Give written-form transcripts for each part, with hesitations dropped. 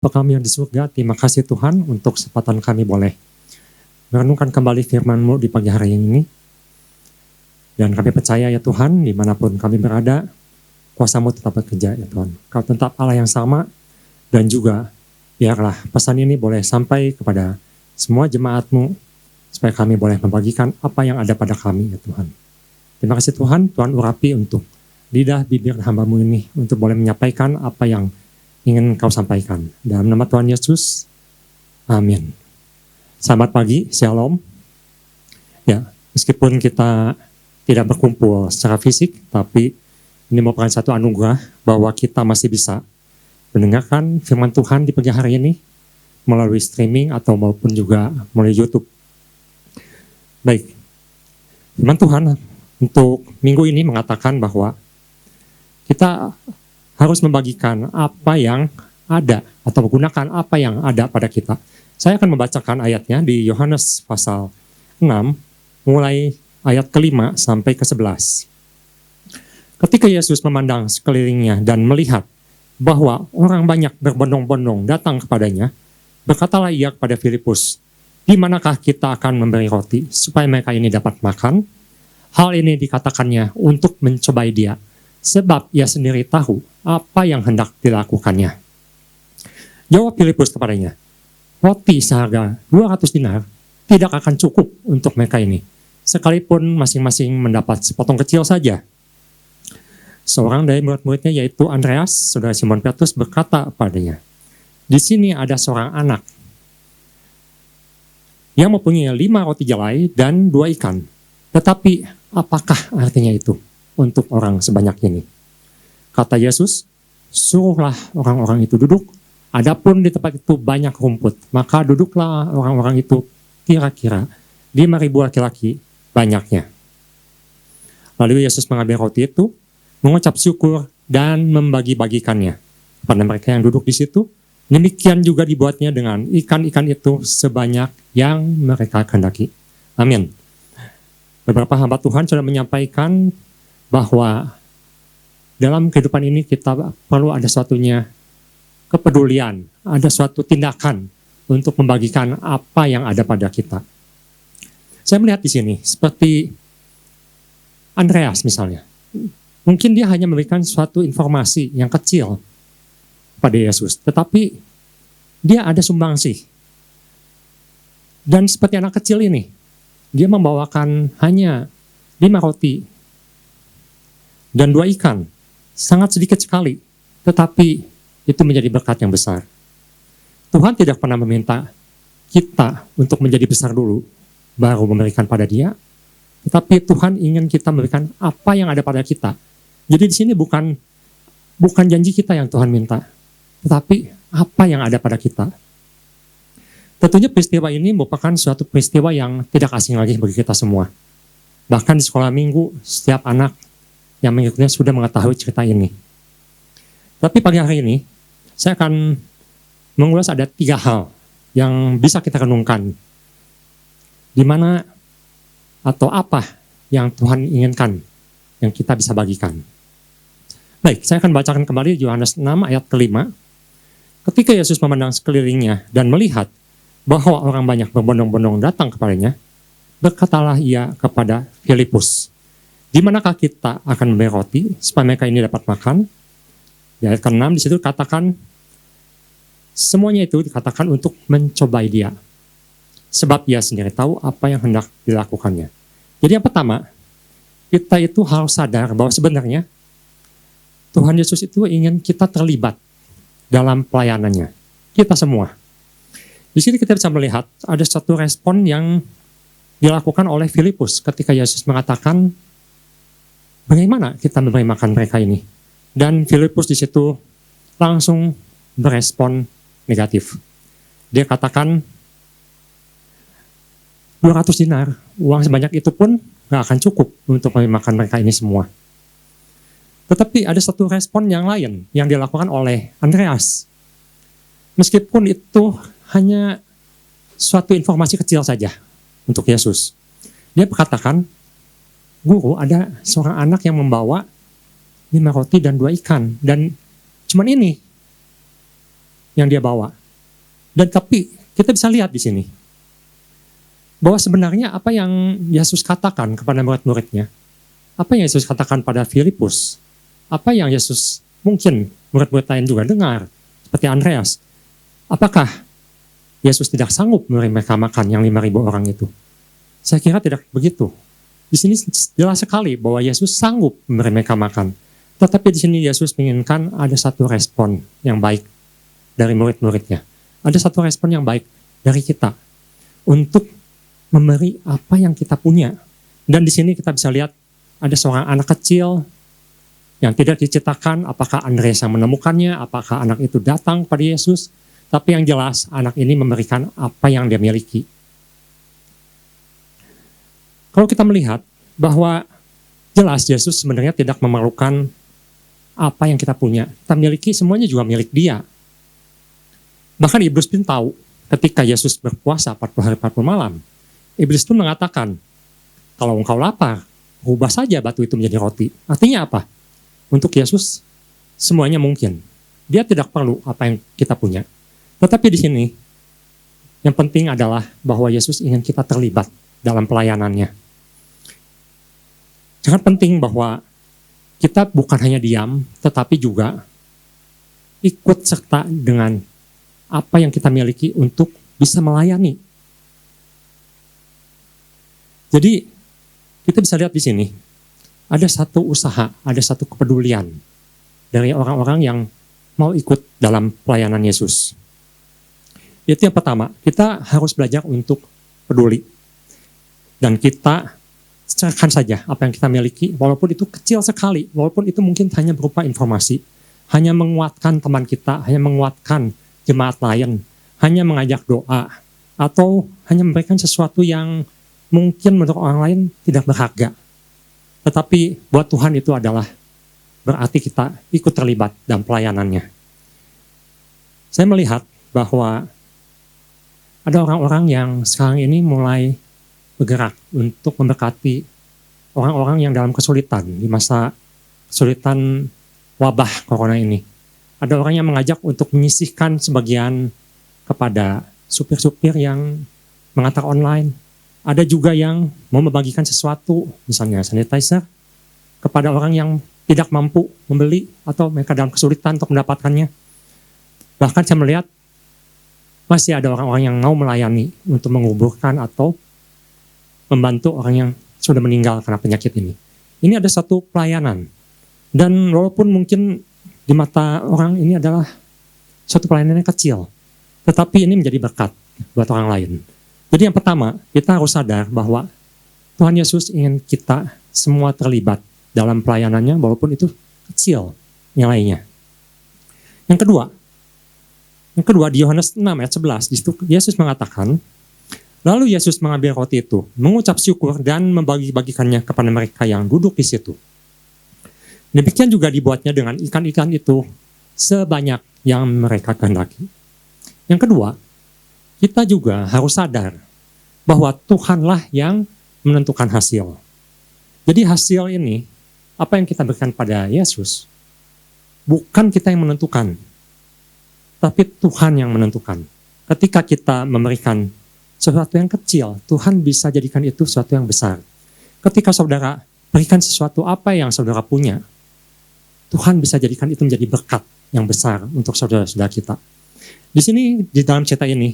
Bapa kami yang di surga, terima kasih Tuhan untuk kesempatan kami boleh merenungkan kembali firman-Mu di pagi hari ini. Dan kami percaya ya Tuhan, dimanapun kami berada, kuasa-Mu tetap bekerja ya Tuhan. Kau tetap Allah yang sama, dan juga biarlah pesan ini boleh sampai kepada semua jemaat-Mu, supaya kami boleh membagikan apa yang ada pada kami ya Tuhan. Terima kasih Tuhan, Tuhan urapi untuk lidah bibir hamba-Mu ini, untuk boleh menyampaikan apa yang ingin Kau sampaikan. Dalam nama Tuhan Yesus, amin. Selamat pagi, shalom. Ya, meskipun kita tidak berkumpul secara fisik, tapi ini merupakan satu anugerah bahwa kita masih bisa mendengarkan firman Tuhan di pagi hari ini melalui streaming atau maupun juga melalui YouTube. Baik, firman Tuhan untuk minggu ini mengatakan bahwa kita harus membagikan apa yang ada atau menggunakan apa yang ada pada kita. Saya akan membacakan ayatnya di Yohanes pasal 6, mulai ayat ke-5 sampai ke-11. Ketika Yesus memandang sekelilingnya dan melihat bahwa orang banyak berbondong-bondong datang kepadanya, berkatalah ia kepada Filipus, "Di manakah kita akan memberi roti supaya mereka ini dapat makan?" Hal ini dikatakannya untuk mencobai dia, sebab ia sendiri tahu apa yang hendak dilakukannya. Jawab Filipus kepadanya, "Roti seharga 200 dinar tidak akan cukup untuk mereka ini, sekalipun masing-masing mendapat sepotong kecil saja." Seorang dari murid-muridnya yaitu Andreas, saudara Simon Petrus, berkata kepadanya, "Di sini ada seorang anak yang mempunyai 5 roti jelai dan 2 ikan. Tetapi apakah artinya itu untuk orang sebanyak ini?" Kata Yesus, "Suruhlah orang-orang itu duduk. Adapun di tempat itu banyak rumput, maka duduklah orang-orang itu kira-kira 5.000 laki-laki banyaknya." Lalu Yesus mengambil roti itu, mengucap syukur dan membagi-bagikannya kepada mereka yang duduk di situ. Demikian juga dibuatnya dengan ikan-ikan itu sebanyak yang mereka kehendaki. Amin. Beberapa hamba Tuhan sudah menyampaikan bahwa dalam kehidupan ini kita perlu ada suatunya kepedulian, ada suatu tindakan untuk membagikan apa yang ada pada kita. Saya melihat di sini seperti Andreas misalnya. Mungkin dia hanya memberikan suatu informasi yang kecil pada Yesus, tetapi dia ada sumbangsih. Dan seperti anak kecil ini, dia membawakan hanya 5 roti dan 2 ikan, sangat sedikit sekali, tetapi itu menjadi berkat yang besar. Tuhan tidak pernah meminta kita untuk menjadi besar dulu, baru memberikan pada dia, tetapi Tuhan ingin kita memberikan apa yang ada pada kita. Jadi di sini bukan janji kita yang Tuhan minta, tetapi apa yang ada pada kita. Tentunya peristiwa ini merupakan suatu peristiwa yang tidak asing lagi bagi kita semua. Bahkan di sekolah minggu, setiap anak yang mengikutnya sudah mengetahui cerita ini. Tapi pagi hari ini, saya akan mengulas ada 3 hal yang bisa kita renungkan. Di mana atau apa yang Tuhan inginkan, yang kita bisa bagikan. Baik, saya akan bacakan kembali Yohanes 6 ayat ke-5. Ketika Yesus memandang sekelilingnya dan melihat bahwa orang banyak berbondong-bondong datang kepadanya, berkatalah ia kepada Filipus, "Di manakah kita akan memberi roti supaya mereka ini dapat makan?" Di ayat ke-6 di situ katakan, semuanya itu dikatakan untuk mencobai dia, sebab ia sendiri tahu apa yang hendak dilakukannya. Jadi yang pertama, kita itu harus sadar bahwa sebenarnya Tuhan Yesus itu ingin kita terlibat dalam pelayanannya. Kita semua. Di sini kita bisa melihat ada satu respon yang dilakukan oleh Filipus ketika Yesus mengatakan, "Bagaimana kita memberi makan mereka ini?" Dan Filipus di situ langsung berespon negatif. Dia katakan, 200 dinar, uang sebanyak itu pun gak akan cukup untuk memberi makan mereka ini semua. Tetapi ada satu respon yang lain yang dilakukan oleh Andreas. Meskipun itu hanya suatu informasi kecil saja untuk Yesus. Dia berkatakan, "Guru, ada seorang anak yang membawa 5 roti dan 2 ikan. Dan cuman ini yang dia bawa. Dan tapi kita bisa lihat di sini bahwa sebenarnya apa yang Yesus katakan kepada murid-muridnya, apa yang Yesus katakan pada Filipus, apa yang Yesus mungkin murid-murid lain juga dengar, seperti Andreas, apakah Yesus tidak sanggup memberi mereka makan yang 5.000 orang itu? Saya kira tidak begitu. Di sini jelas sekali bahwa Yesus sanggup memberi mereka makan. Tetapi di sini Yesus menginginkan ada satu respon yang baik dari murid-muridnya. Ada satu respon yang baik dari kita untuk memberi apa yang kita punya. Dan di sini kita bisa lihat ada seorang anak kecil yang tidak diceritakan apakah Andreas yang menemukannya, apakah anak itu datang pada Yesus. Tapi yang jelas anak ini memberikan apa yang dia miliki. Kalau kita melihat bahwa jelas Yesus sebenarnya tidak memerlukan apa yang kita punya. Kita miliki semuanya juga milik dia. Bahkan Iblis pun tahu ketika Yesus berpuasa 40 hari 40 malam. Iblis pun mengatakan, kalau engkau lapar, ubah saja batu itu menjadi roti. Artinya apa? Untuk Yesus semuanya mungkin. Dia tidak perlu apa yang kita punya. Tetapi di sini yang penting adalah bahwa Yesus ingin kita terlibat dalam pelayanannya. Sangat penting bahwa kita bukan hanya diam, tetapi juga ikut serta dengan apa yang kita miliki untuk bisa melayani. Jadi kita bisa lihat di sini ada satu usaha, ada satu kepedulian dari orang-orang yang mau ikut dalam pelayanan Yesus. Itu yang pertama, kita harus belajar untuk peduli. Dan kita serahkan saja apa yang kita miliki, walaupun itu kecil sekali, walaupun itu mungkin hanya berupa informasi, hanya menguatkan teman kita, hanya menguatkan jemaat lain, hanya mengajak doa, atau hanya memberikan sesuatu yang mungkin menurut orang lain tidak berharga. Tetapi buat Tuhan itu adalah berarti kita ikut terlibat dalam pelayanannya. Saya melihat bahwa ada orang-orang yang sekarang ini mulai bergerak untuk memberkati orang-orang yang dalam kesulitan di masa kesulitan wabah corona ini. Ada orang yang mengajak untuk menyisihkan sebagian kepada supir-supir yang mengantar online. Ada juga yang mau membagikan sesuatu, misalnya sanitizer, kepada orang yang tidak mampu membeli atau mereka dalam kesulitan untuk mendapatkannya. Bahkan saya melihat masih ada orang-orang yang mau melayani untuk menguburkan atau membantu orang yang sudah meninggal karena penyakit ini. Ini ada satu pelayanan. Dan walaupun mungkin di mata orang ini adalah suatu pelayanan yang kecil, tetapi ini menjadi berkat buat orang lain. Jadi yang pertama, kita harus sadar bahwa Tuhan Yesus ingin kita semua terlibat dalam pelayanannya walaupun itu kecil nilainya. Yang kedua di Yohanes 6 ayat 11, di situ Yesus mengatakan, lalu Yesus mengambil roti itu, mengucap syukur dan membagi-bagikannya kepada mereka yang duduk di situ. Demikian juga dibuatnya dengan ikan-ikan itu sebanyak yang mereka kehendaki. Yang kedua, kita juga harus sadar bahwa Tuhanlah yang menentukan hasil. Jadi hasil ini, apa yang kita berikan pada Yesus, bukan kita yang menentukan, tapi Tuhan yang menentukan. Ketika kita memberikan sesuatu yang kecil, Tuhan bisa jadikan itu sesuatu yang besar. Ketika saudara berikan sesuatu apa yang saudara punya, Tuhan bisa jadikan itu menjadi berkat yang besar untuk saudara-saudara kita. Di sini, di dalam cerita ini,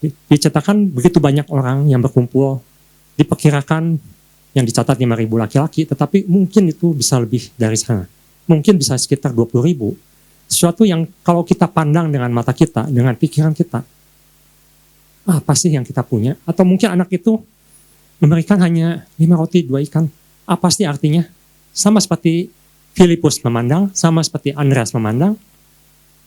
diceritakan begitu banyak orang yang berkumpul, diperkirakan yang dicatat 5.000 laki-laki, tetapi mungkin itu bisa lebih dari sana. Mungkin bisa sekitar 20.000. Sesuatu yang kalau kita pandang dengan mata kita, dengan pikiran kita, apa sih yang kita punya? Atau mungkin anak itu memberikan hanya 5 roti, 2 ikan. Apa sih artinya? Sama seperti Filipus memandang, sama seperti Andreas memandang,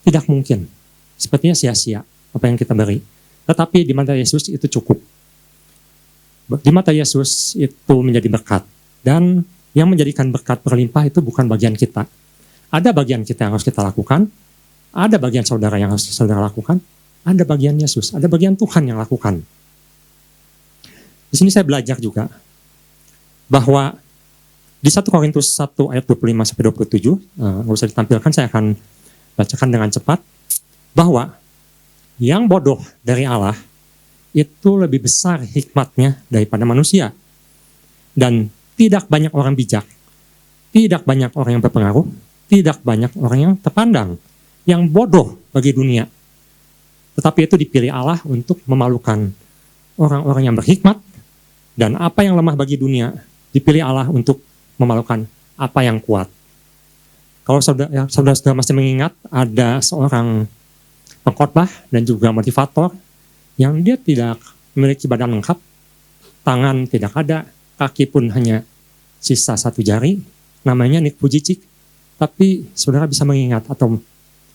tidak mungkin. Sepertinya sia-sia apa yang kita beri. Tetapi di mata Yesus itu cukup. Di mata Yesus itu menjadi berkat. Dan yang menjadikan berkat berlimpah itu bukan bagian kita. Ada bagian kita yang harus kita lakukan, ada bagian saudara yang harus saudara lakukan, ada bagian Yesus, ada bagian Tuhan yang lakukan. Di sini saya belajar juga bahwa di 1 Korintus 1 ayat 25-27, nggak usah ditampilkan, saya akan bacakan dengan cepat. bahwa yang bodoh dari Allah itu lebih besar hikmatnya daripada manusia. Dan tidak banyak orang bijak, tidak banyak orang yang berpengaruh, tidak banyak orang yang terpandang, yang bodoh bagi dunia. Tetapi itu dipilih Allah untuk memalukan orang-orang yang berhikmat, dan apa yang lemah bagi dunia dipilih Allah untuk memalukan apa yang kuat. Kalau saudara-saudara masih mengingat, ada seorang pengkhotbah dan juga motivator yang dia tidak memiliki badan lengkap, tangan tidak ada, kaki pun hanya sisa satu jari, namanya Nick Vujicic. Tapi saudara bisa mengingat atau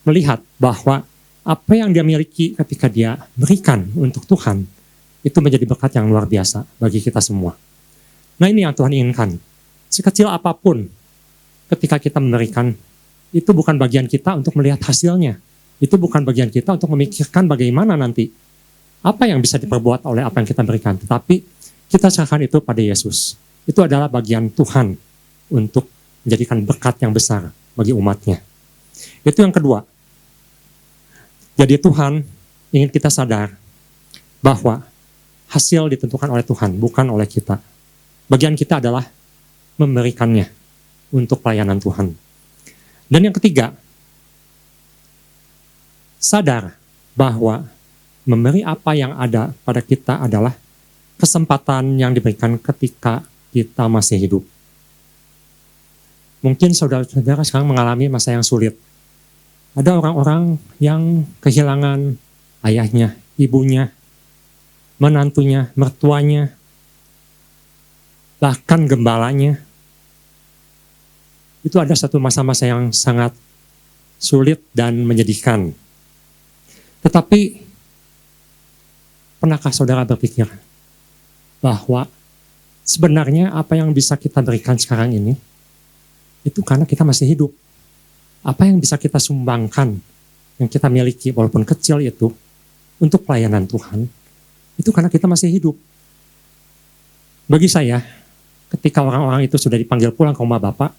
melihat bahwa apa yang dia miliki ketika dia berikan untuk Tuhan, itu menjadi berkat yang luar biasa bagi kita semua. Nah, ini yang Tuhan inginkan. Sekecil apapun ketika kita memberikan, itu bukan bagian kita untuk melihat hasilnya. Itu bukan bagian kita untuk memikirkan bagaimana nanti apa yang bisa diperbuat oleh apa yang kita berikan. Tetapi kita serahkan itu pada Yesus. Itu adalah bagian Tuhan untuk menjadikan berkat yang besar bagi umatnya. Itu yang kedua. Jadi Tuhan ingin kita sadar bahwa hasil ditentukan oleh Tuhan, bukan oleh kita. Bagian kita adalah memberikannya untuk pelayanan Tuhan. Dan yang ketiga, sadar bahwa memberi apa yang ada pada kita adalah kesempatan yang diberikan ketika kita masih hidup. Mungkin saudara-saudara sekarang mengalami masa yang sulit. Ada orang-orang yang kehilangan ayahnya, ibunya, menantunya, mertuanya, bahkan gembalanya. Itu ada satu masa-masa yang sangat sulit dan menyedihkan. Tetapi, pernahkah saudara berpikir bahwa sebenarnya apa yang bisa kita berikan sekarang ini, itu karena kita masih hidup. Apa yang bisa kita sumbangkan, yang kita miliki walaupun kecil itu, untuk pelayanan Tuhan, itu karena kita masih hidup. Bagi saya, ketika orang-orang itu sudah dipanggil pulang ke rumah Bapak,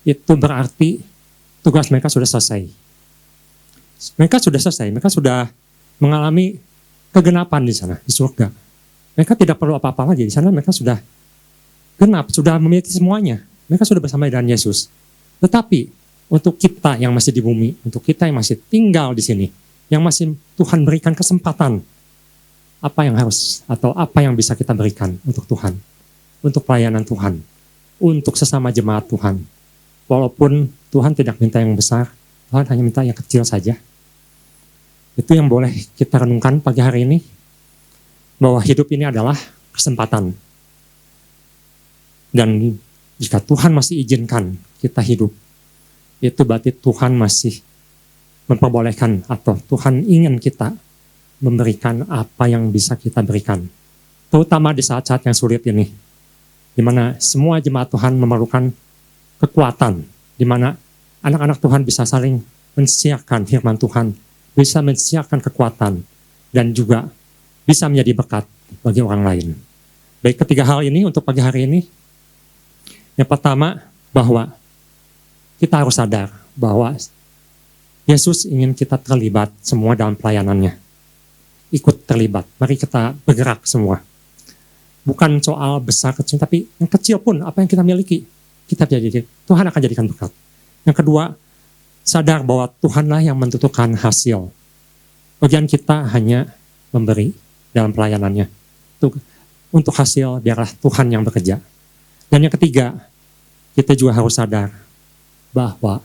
itu berarti tugas mereka sudah selesai. Mereka sudah selesai, mereka sudah mengalami kegenapan di sana, di surga. Mereka tidak perlu apa-apa lagi, di sana mereka sudah genap, sudah memiliki semuanya. Mereka sudah bersama dengan Yesus. Tetapi, untuk kita yang masih di bumi, untuk kita yang masih tinggal di sini, yang masih Tuhan berikan kesempatan, apa yang harus atau apa yang bisa kita berikan untuk Tuhan, untuk pelayanan Tuhan, untuk sesama jemaat Tuhan. Walaupun Tuhan tidak minta yang besar, Tuhan hanya minta yang kecil saja. Itu yang boleh kita renungkan pagi hari ini, bahwa hidup ini adalah kesempatan. Dan jika Tuhan masih izinkan kita hidup, itu berarti Tuhan masih memperbolehkan atau Tuhan ingin kita memberikan apa yang bisa kita berikan. Terutama di saat-saat yang sulit ini, di mana semua jemaat Tuhan memerlukan kekuatan, di mana anak-anak Tuhan bisa saling mensiarkan firman Tuhan, bisa mensiarkan kekuatan, dan juga bisa menjadi berkat bagi orang lain. Baik, ketiga hal ini untuk pagi hari ini. Yang pertama, bahwa kita harus sadar bahwa Yesus ingin kita terlibat semua dalam pelayanannya. Ikut terlibat, mari kita bergerak semua. Bukan soal besar kecil, tapi yang kecil pun apa yang kita miliki, kita jadi Tuhan akan jadikan berkat. Yang kedua, sadar bahwa Tuhanlah yang menentukan hasil. Bagian kita hanya memberi dalam pelayanannya. Untuk hasil biarlah Tuhan yang bekerja. Dan yang ketiga, kita juga harus sadar bahwa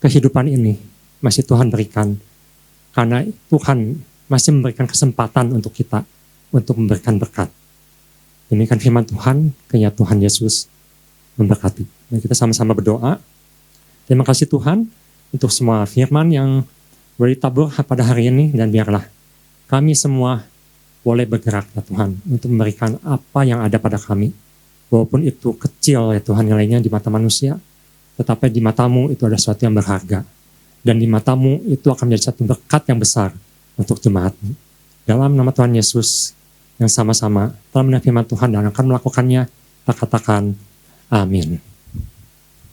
kehidupan ini masih Tuhan berikan karena Tuhan masih memberikan kesempatan untuk kita untuk memberikan berkat. Demikian firman Tuhan, kiranya Tuhan Yesus memberkati. Dan kita sama-sama berdoa. Terima kasih Tuhan untuk semua firman yang boleh ditabur pada hari ini, dan biarlah kami semua boleh bergerak ya Tuhan untuk memberikan apa yang ada pada kami. Walaupun itu kecil ya Tuhan nilainya di mata manusia, tetapi di matamu itu ada sesuatu yang berharga. Dan di matamu itu akan menjadi satu berkat yang besar untuk jemaatmu. Dalam nama Tuhan Yesus yang sama-sama telah mendengar firman Tuhan dan akan melakukannya, kita katakan amin.